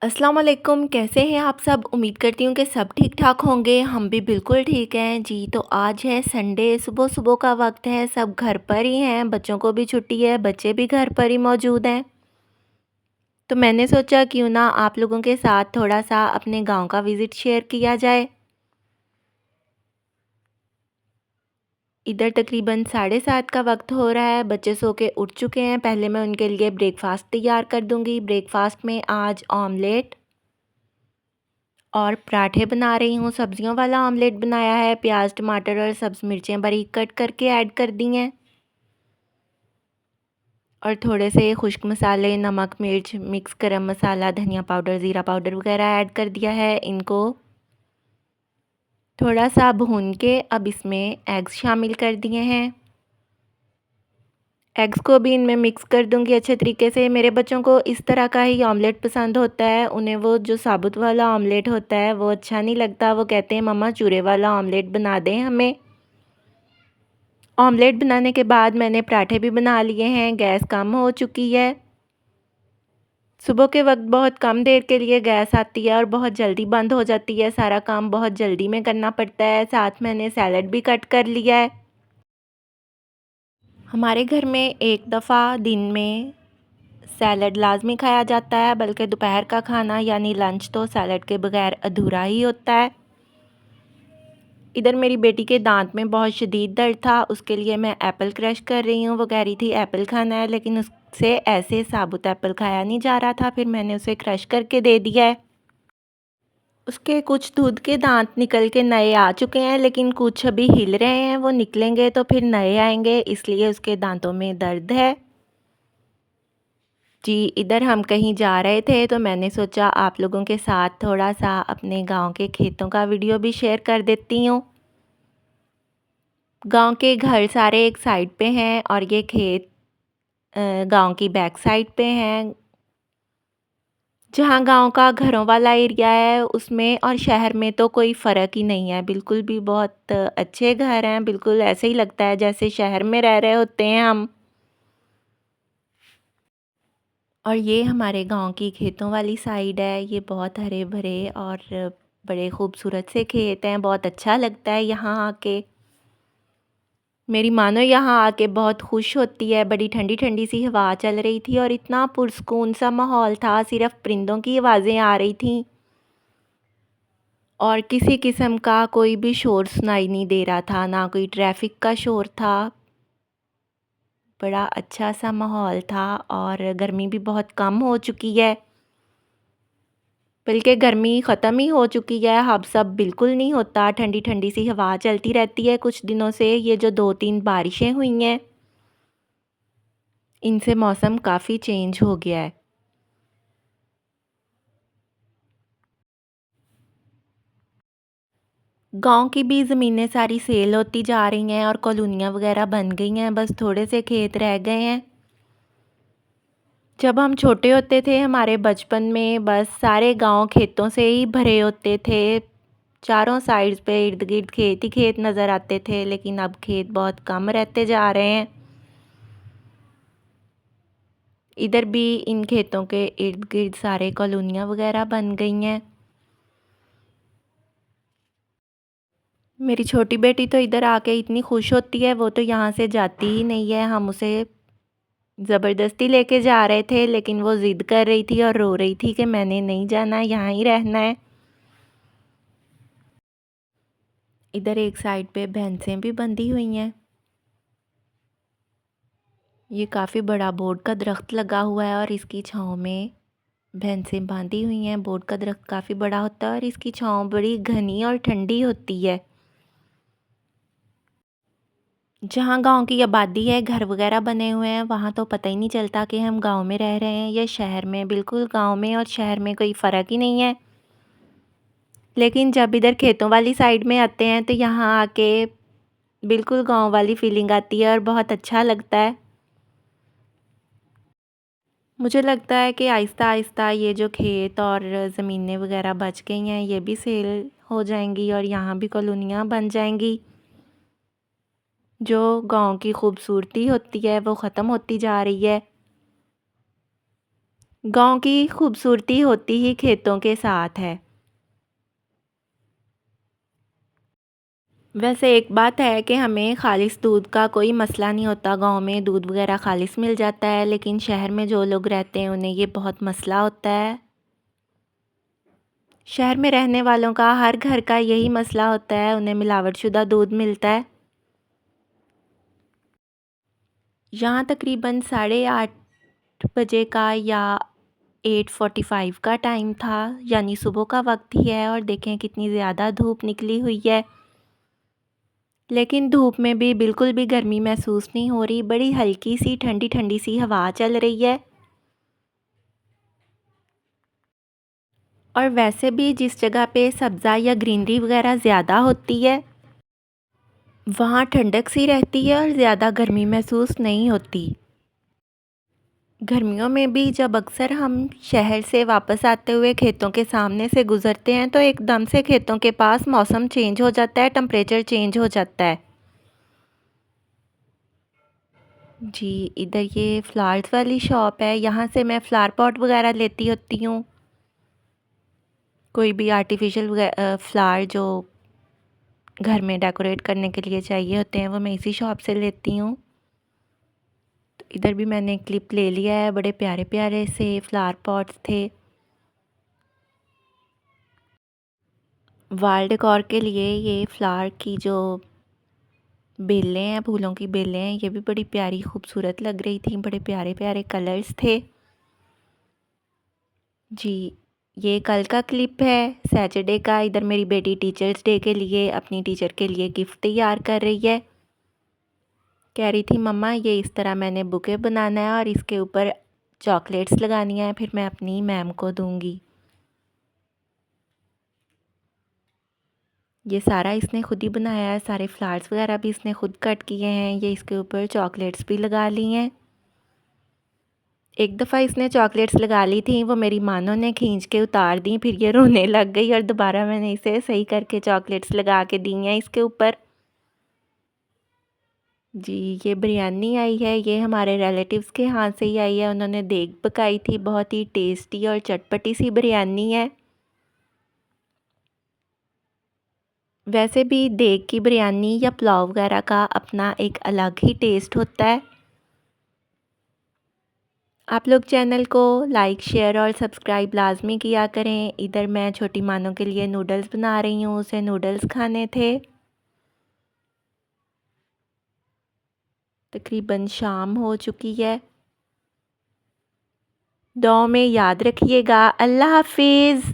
अस्सलाम वालेकुम, कैसे हैं आप सब? उम्मीद करती हूँ कि सब ठीक-ठाक होंगे, हम भी बिल्कुल ठीक हैं जी। तो आज है संडे, सुबह-सुबह का वक्त है, सब घर पर ही हैं, बच्चों को भी छुट्टी है, बच्चे भी घर पर ही मौजूद हैं। तो मैंने सोचा क्यों ना आप लोगों के साथ थोड़ा-सा अपने गाँव का विज़िट शेयर किया जाए। इधर तकरीबन 7:30 का वक्त हो रहा है, बच्चे सो के उठ चुके हैं। पहले मैं उनके लिए ब्रेकफ़ास्ट तैयार कर दूँगी। ब्रेकफ़ास्ट में आज ऑमलेट और पराठे बना रही हूँ। सब्जियों वाला ऑमलेट बनाया है, प्याज टमाटर और सब्ज़ मिर्चें बारीक कट करके ऐड कर दी हैं और थोड़े से खुश्क मसाले, नमक मिर्च, मिक्स गरम मसाला, धनिया पाउडर, ज़ीरा पाउडर वगैरह ऐड कर दिया है। इनको थोड़ा सा भून के अब इसमें एग्स शामिल कर दिए हैं। एग्स को भी इनमें मिक्स कर दूंगी अच्छे तरीके से। मेरे बच्चों को इस तरह का ही ऑमलेट पसंद होता है, उन्हें वो जो साबुत वाला ऑमलेट होता है वो अच्छा नहीं लगता। वो कहते हैं मम्मा चूरे वाला ऑमलेट बना दें हमें। ऑमलेट बनाने के बाद मैंने पराठे भी बना लिए हैं। गैस कम हो चुकी है। सुबह के वक्त बहुत कम देर के लिए गैस आती है और बहुत जल्दी बंद हो जाती है। सारा काम बहुत जल्दी में करना पड़ता है। साथ मैंने सैलड भी कट कर लिया है। हमारे घर में एक दफ़ा दिन में सैलड लाजमी खाया जाता है, बल्कि दोपहर का खाना यानी लंच तो सैलड के बगैर अधूरा ही होता है। इधर मेरी बेटी के दांत में बहुत शदीद दर्द था, उसके लिए मैं एप्पल क्रश कर रही हूँ। वो कह रही थी एप्पल खाना है, लेकिन उससे ऐसे साबुत एप्पल खाया नहीं जा रहा था। फिर मैंने उसे क्रश करके दे दिया है। उसके कुछ दूध के दांत निकल के नए आ चुके हैं, लेकिन कुछ अभी हिल रहे हैं। वो निकलेंगे तो फिर नए आएंगे, इसलिए उसके दांतों में दर्द है जी। इधर हम कहीं जा रहे थे तो मैंने सोचा आप लोगों के साथ थोड़ा सा अपने गांव के खेतों का वीडियो भी शेयर कर देती हूँ। गांव के घर सारे एक साइड पे हैं और ये खेत गांव की बैक साइड पे हैं। जहाँ गांव का घरों वाला एरिया है उसमें और शहर में तो कोई फ़र्क ही नहीं है बिल्कुल भी। बहुत अच्छे घर हैं, बिल्कुल ऐसे ही लगता है जैसे शहर में रह रहे होते हैं हम। और ये हमारे गांव की खेतों वाली साइड है। ये बहुत हरे भरे और बड़े खूबसूरत से खेत हैं। बहुत अच्छा लगता है यहाँ आके। मेरी मानो यहाँ आके बहुत खुश होती है। बड़ी ठंडी ठंडी सी हवा चल रही थी और इतना पुरसकून सा माहौल था। सिर्फ परिंदों की आवाज़ें आ रही थीं और किसी किस्म का कोई भी शोर सुनाई नहीं दे रहा था, ना कोई ट्रैफिक का शोर था। बड़ा अच्छा सा माहौल था और गर्मी भी बहुत कम हो चुकी है, बल्कि गर्मी ख़त्म ही हो चुकी है। अब सब बिल्कुल नहीं होता, ठंडी ठंडी सी हवा चलती रहती है कुछ दिनों से। ये जो 2-3 बारिशें हुई हैं इनसे मौसम काफ़ी चेंज हो गया है। गांव की भी ज़मीनें सारी सेल होती जा रही हैं और कॉलोनियाँ वगैरह बन गई हैं, बस थोड़े से खेत रह गए हैं। जब हम छोटे होते थे हमारे बचपन में बस सारे गांव खेतों से ही भरे होते थे। चारों साइड्स पे इर्द गिर्द खेत ही खेत नज़र आते थे, लेकिन अब खेत बहुत कम रहते जा रहे हैं। इधर भी इन खेतों के इर्द गिर्द सारे कॉलोनियाँ वगैरह बन गई हैं। मेरी छोटी बेटी तो इधर आके इतनी खुश होती है, वो तो यहाँ से जाती ही नहीं है। हम उसे ज़बरदस्ती लेके जा रहे थे, लेकिन वो ज़िद कर रही थी और रो रही थी कि मैंने नहीं जाना, यहाँ ही रहना है। इधर एक साइड पे भैंसें भी बंधी हुई हैं। ये काफ़ी बड़ा बोर्ड का दरख्त लगा हुआ है और इसकी छाँव में भैंसें बांधी हुई हैं। बोर्ड का दरख्त काफ़ी बड़ा होता है और इसकी छाँव बड़ी घनी और ठंडी होती है। जहाँ गांव की आबादी है, घर वगैरह बने हुए हैं, वहाँ तो पता ही नहीं चलता कि हम गांव में रह रहे हैं या शहर में। बिल्कुल गांव में और शहर में कोई फ़र्क ही नहीं है। लेकिन जब इधर खेतों वाली साइड में आते हैं तो यहाँ आके बिल्कुल गांव वाली फीलिंग आती है और बहुत अच्छा लगता है। मुझे लगता है कि आहिस्ता आहिस्ता ये जो खेत और ज़मीनें वगैरह बच गई हैं ये भी सेल हो जाएंगी और यहाँ भी कॉलोनियाँ बन जाएंगी। जो गांव की खूबसूरती होती है वो ख़त्म होती जा रही है। गांव की खूबसूरती होती ही खेतों के साथ है। वैसे एक बात है कि हमें खालिस दूध का कोई मसला नहीं होता, गांव में दूध वगैरह खालिस मिल जाता है, लेकिन शहर में जो लोग रहते हैं उन्हें ये बहुत मसला होता है। शहर में रहने वालों का हर घर का यही मसला होता है, उन्हें मिलावटशुदा दूध मिलता है। यहाँ तकरीबन 8:30 बजे का या 8:45 का टाइम था, यानी सुबह का वक्त ही है, और देखें कितनी ज़्यादा धूप निकली हुई है। लेकिन धूप में भी बिल्कुल भी गर्मी महसूस नहीं हो रही, बड़ी हल्की सी ठंडी ठंडी सी हवा चल रही है। और वैसे भी जिस जगह पे सब्ज़ा या ग्रीनरी वगैरह ज़्यादा होती है वहाँ ठंडक सी रहती है और ज़्यादा गर्मी महसूस नहीं होती। गर्मियों में भी जब अक्सर हम शहर से वापस आते हुए खेतों के सामने से गुज़रते हैं तो एकदम से खेतों के पास मौसम चेंज हो जाता है, टेम्परेचर चेंज हो जाता है। जी, इधर ये फ्लावर्स वाली शॉप है, यहाँ से मैं फ्लावर पॉट वगैरह लेती होती हूँ। कोई भी आर्टिफिशियल फ्लावर जो घर में डेकोरेट करने के लिए चाहिए होते हैं वो मैं इसी शॉप से लेती हूँ। तो इधर भी मैंने क्लिप ले लिया है, बड़े प्यारे प्यारे से फ्लावर पॉट्स थे। वॉल डेकोर के लिए ये फ्लावर की जो बेलें हैं, फूलों की बेलें हैं, ये भी बड़ी प्यारी खूबसूरत लग रही थी, बड़े प्यारे प्यारे कलर्स थे। जी, ये कल का क्लिप है सैटरडे का। इधर मेरी बेटी टीचर्स डे के लिए अपनी टीचर के लिए गिफ्ट तैयार कर रही है। कह रही थी मम्मा ये इस तरह मैंने बुके बनाना है और इसके ऊपर चॉकलेट्स लगानी है, फिर मैं अपनी मैम को दूंगी। ये सारा इसने खुद ही बनाया है, सारे फ्लावर्स वगैरह भी इसने खुद कट किए हैं, ये इसके ऊपर चॉकलेट्स भी लगा ली हैं। एक दफ़ा इसने चॉकलेट्स लगा ली थी, वो मेरी मानो ने खींच के उतार दी, फिर ये रोने लग गई और दोबारा मैंने इसे सही करके चॉकलेट्स लगा के दी हैं इसके ऊपर। जी, ये बिरयानी आई है, ये हमारे रिलेटिव्स के हाथ से ही आई है, उन्होंने देग पकाई थी, बहुत ही टेस्टी और चटपटी सी बिरयानी है। वैसे भी देग की बिरयानी या पुलाव वगैरह का अपना एक अलग ही टेस्ट होता है। आप लोग चैनल को लाइक शेयर और सब्सक्राइब लाजमी किया करें। इधर मैं छोटी मानो के लिए नूडल्स बना रही हूँ, उसे नूडल्स खाने थे। तकरीबन शाम हो चुकी है। दुआ में याद रखिएगा। अल्लाह हाफिज़।